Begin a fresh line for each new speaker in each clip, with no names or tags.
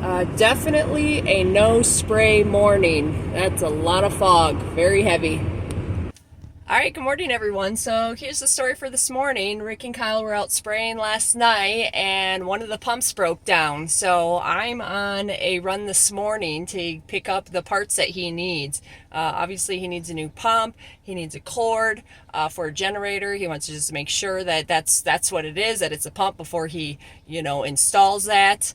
Definitely a no spray morning. That's a lot of fog, very heavy. All right, good morning, everyone. So here's the story for this morning. Rick and Kyle were out spraying last night, and one of the pumps broke down. So I'm on a run this morning to pick up the parts that he needs. Obviously, he needs a new pump. He needs a cord for a generator. He wants to just make sure that that's what it is, that it's a pump before he, installs that.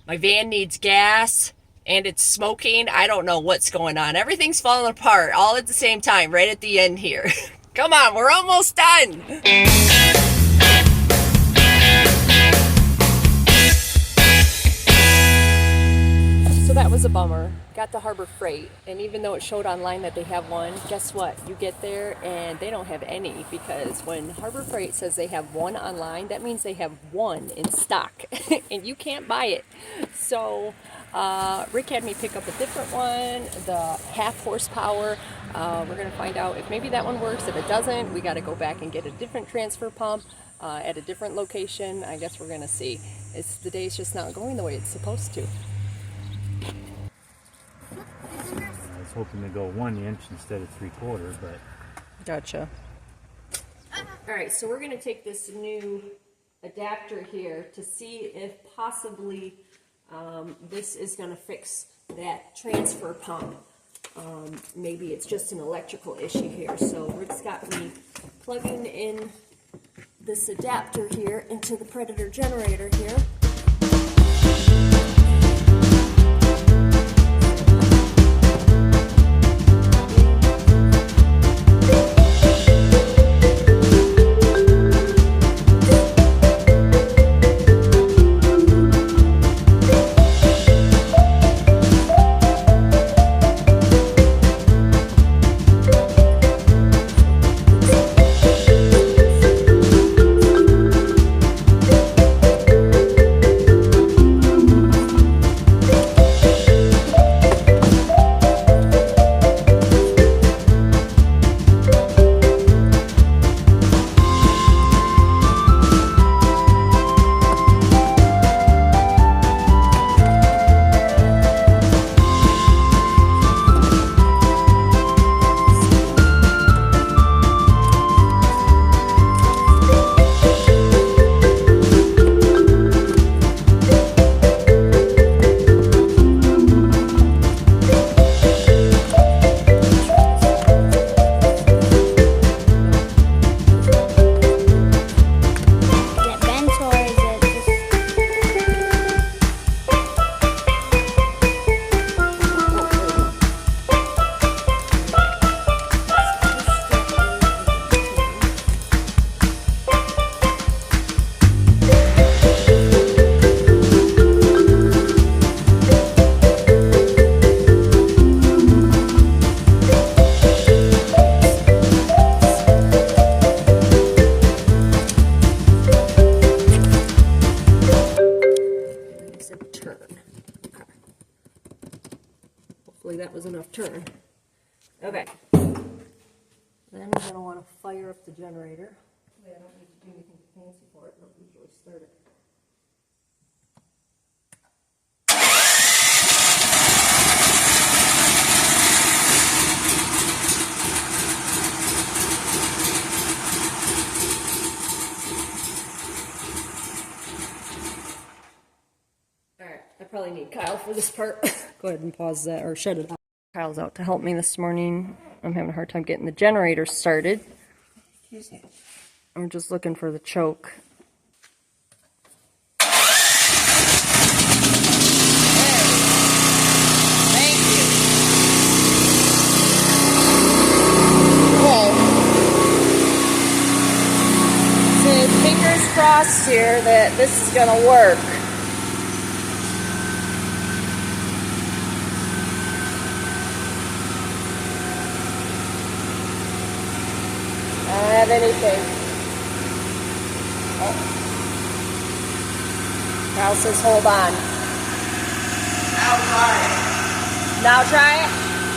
My van needs gas and it's smoking. I don't know what's going on. Everything's falling apart all at the same time, right at the end here. Come on, we're almost done. So that was a bummer. Got to Harbor Freight, and even though it showed online that they have one, guess what? You get there and they don't have any, because when Harbor Freight says they have one online, that means they have one in stock and you can't buy it. So Rick had me pick up a different one, the half horsepower. We're going to find out if maybe that one works. If it doesn't, we got to go back and get a different transfer pump at a different location. I guess we're going to see. The day's just not going the way it's supposed to.
I was hoping to go 1 inch instead of 3/4, but...
Gotcha. All right, so we're going to take this new adapter here to see if possibly this is going to fix that transfer pump. Maybe it's just an electrical issue here. So Rick's got me plugging in this adapter here into the Predator generator here. That was enough turn. Okay. Then we're going to want to fire up the generator. I don't need to do anything fancy for it. I don't usually start it. Alright, I probably need Kyle for this part. Go ahead and pause that or shut it off. Kyle's out to help me this morning. I'm having a hard time getting the generator started. I'm just looking for the choke. Thank you. Okay. So fingers crossed here that this is going to work. I don't have anything. Oh. Kyle says hold on.
Now try it.
Now try it?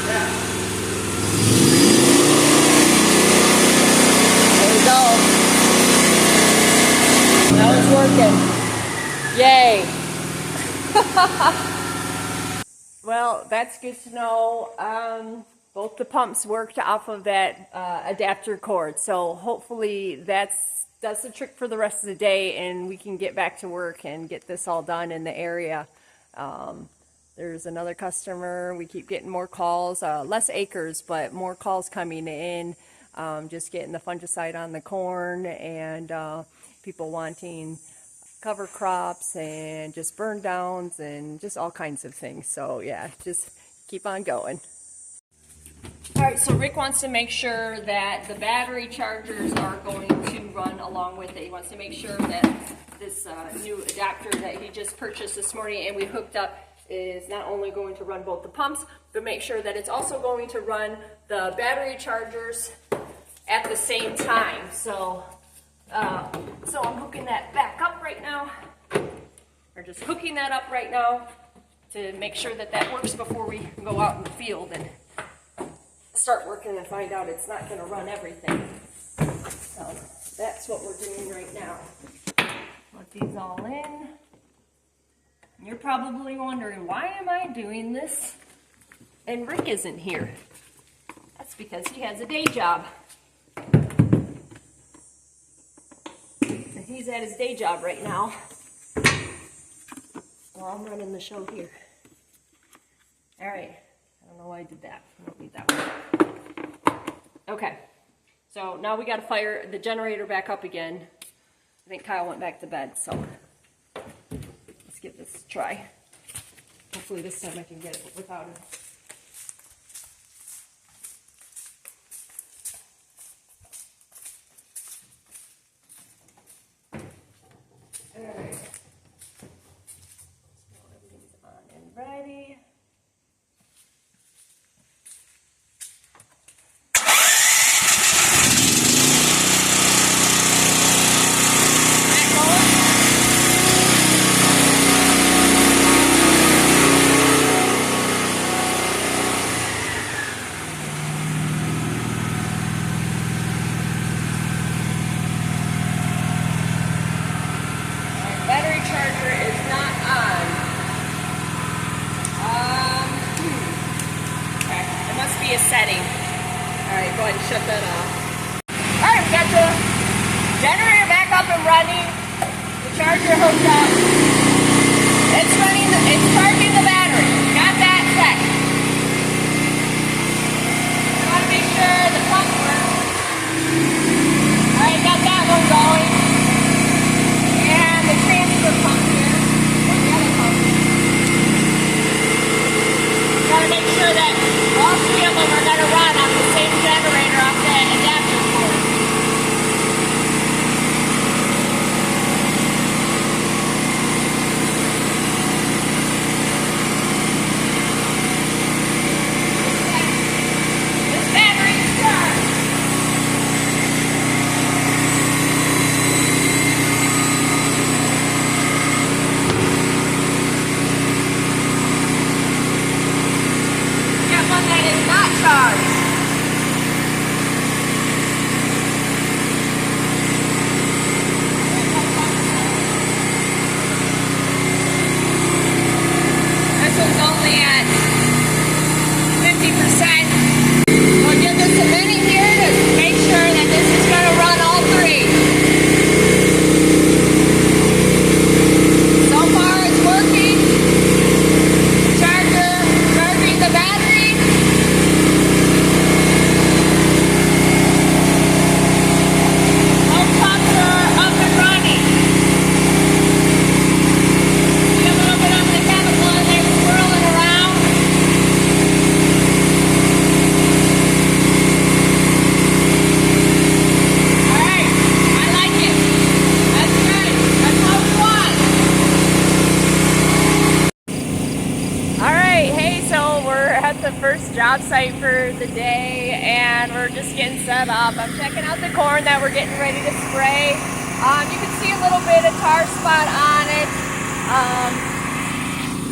Yeah.
There we go. Now it's working. Yay. Well, that's good to know. Both the pumps worked off of that adapter cord, so hopefully that's the trick for the rest of the day, and we can get back to work and get this all done in the area. There's another customer. We keep getting more calls, less acres, but more calls coming in. Just getting the fungicide on the corn, and people wanting cover crops and just burn downs and just all kinds of things. So yeah, just keep on going. All right, so Rick wants to make sure that the battery chargers are going to run along with it. He wants to make sure that this new adapter that he just purchased this morning and we hooked up is not only going to run both the pumps, but make sure that it's also going to run the battery chargers at the same time. So I'm hooking that back up right now, or just hooking that up right now to make sure that that works before we go out in the field and start working and find out it's not going to run everything. So that's what we're doing right now. Let these all in. You're probably wondering, why am I doing this and Rick isn't here? That's because he has a day job. And he's at his day job right now. Well, I'm running the show here. All right. I don't know why I did that. I don't need that one. Okay. So now we got to fire the generator back up again. I think Kyle went back to bed, so let's give this a try. Hopefully this time I can get it without him. Alright. So everything's on and ready. A setting. Alright, go ahead and shut that off. Alright, we got the generator back up and running. The charger hooked up. It's running, it's charging the battery. Got that set. I want to make sure the pump works. Alright, got that one going. And the transfer pump here. Or the other pump. Gotta make sure that all three of them are going to run on the same generator off the adapter cord. This battery is charged. One that is not charged. This one's only at 50%. We'll give this a minute here to make sure that this is going to run all three. So far it's working. Charger charging the battery. The first job site for the day, and we're just getting set up. I'm checking out the corn that we're getting ready to spray. You can see a little bit of tar spot on it.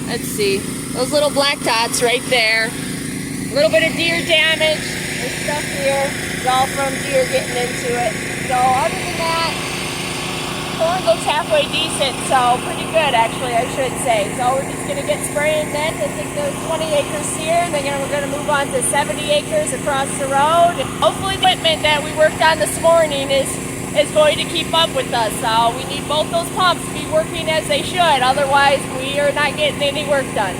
Let's see, those little black dots right there. A little bit of deer damage. This stuff here is all from deer getting into it. So other than that, corn looks halfway decent, so pretty good actually, I should say. So we're just gonna get spraying then. I think there's 20 acres here, and then we're gonna move on to 70 acres across the road. And hopefully the equipment that we worked on this morning is going to keep up with us. So we need both those pumps to be working as they should, otherwise we are not getting any work done.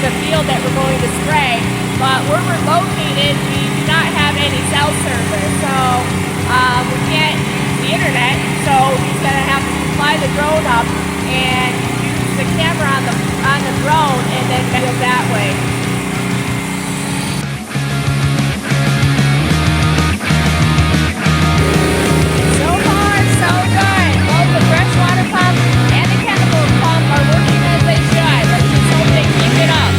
The field that we're going to spray, but where we're located, we do not have any cell service, so we can't use the internet, so he's going to have to fly the drone up and use the camera on the drone and then go that way. So far, so good. Both the freshwater pump and the chemical pump are working as they should. Let's just hope they keep it up.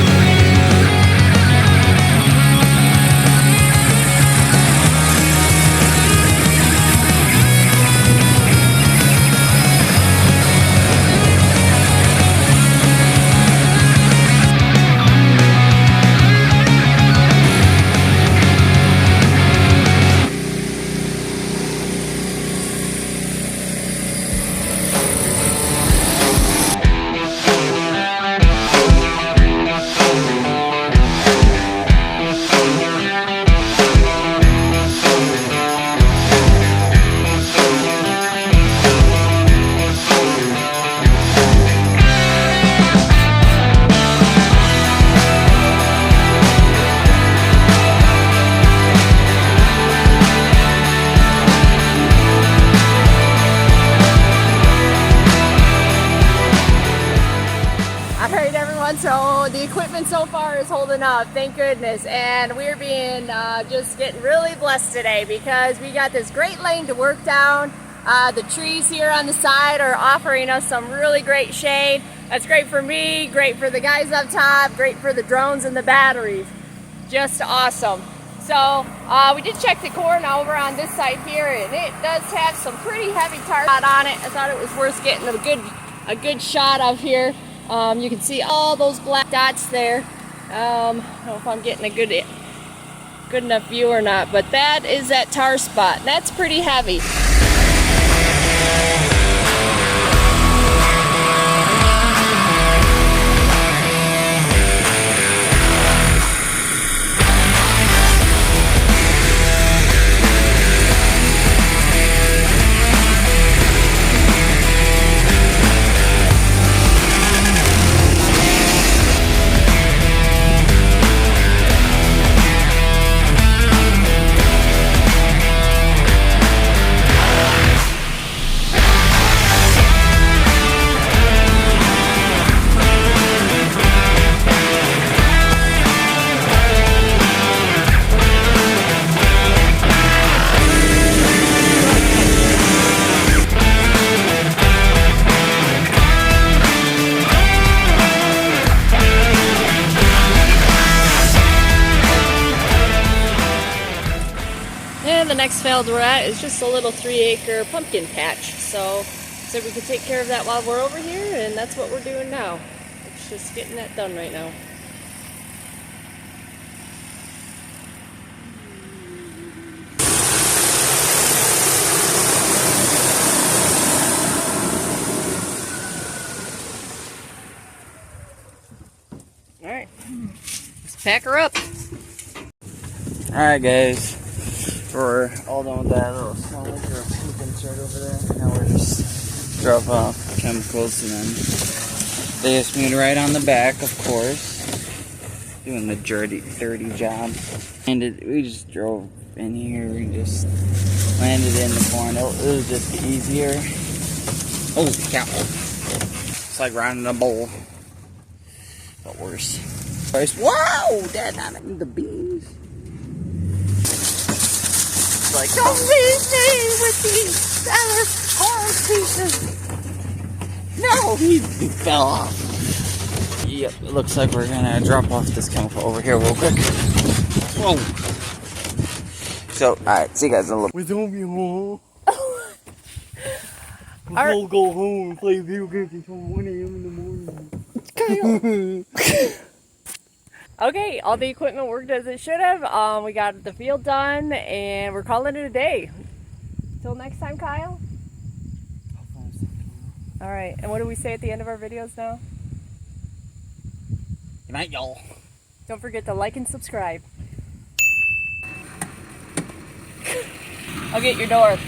So the equipment so far is holding up, thank goodness, and we're being just getting really blessed today because we got this great lane to work down. The trees here on the side are offering us some really great shade. That's great for me, great for the guys up top, great for the drones and the batteries. Just awesome. So we did check the corn over on this side here, and it does have some pretty heavy tar on it. I thought it was worth getting a good shot of here. You can see all those black dots there. I don't know if I'm getting a good enough view or not, but that is that tar spot. That's pretty heavy. The next field we're at is just a little 3-acre pumpkin patch, so we could take care of that while we're over here, and that's what we're doing now. It's just getting that done right now. Alright, let's pack her up.
Alright guys, we're all done with that little small or pumpkin shirt over there. Now we're just drop off chemicals, and then they just moved right on the back, of course, doing the dirty job. And we just drove in here and just landed in the corn. It was just easier. Oh cow! It's like riding a bull, but worse. Whoa! Dad, not in the beans. Like, don't leave me with these other corn pieces. No, he fell off. Yep, it looks like we're gonna drop off this chemical over here real quick. Whoa! So, alright, see you guys in a little bit.
We don't be home.
We'll
go home and play video games until 1 a.m. in the morning.
Okay, all the equipment worked as it should have. We got the field done, and we're calling it a day. Till next time, Kyle. All right, and what do we say at the end of our videos now?
Good night, y'all.
Don't forget to like and subscribe. I'll get your door.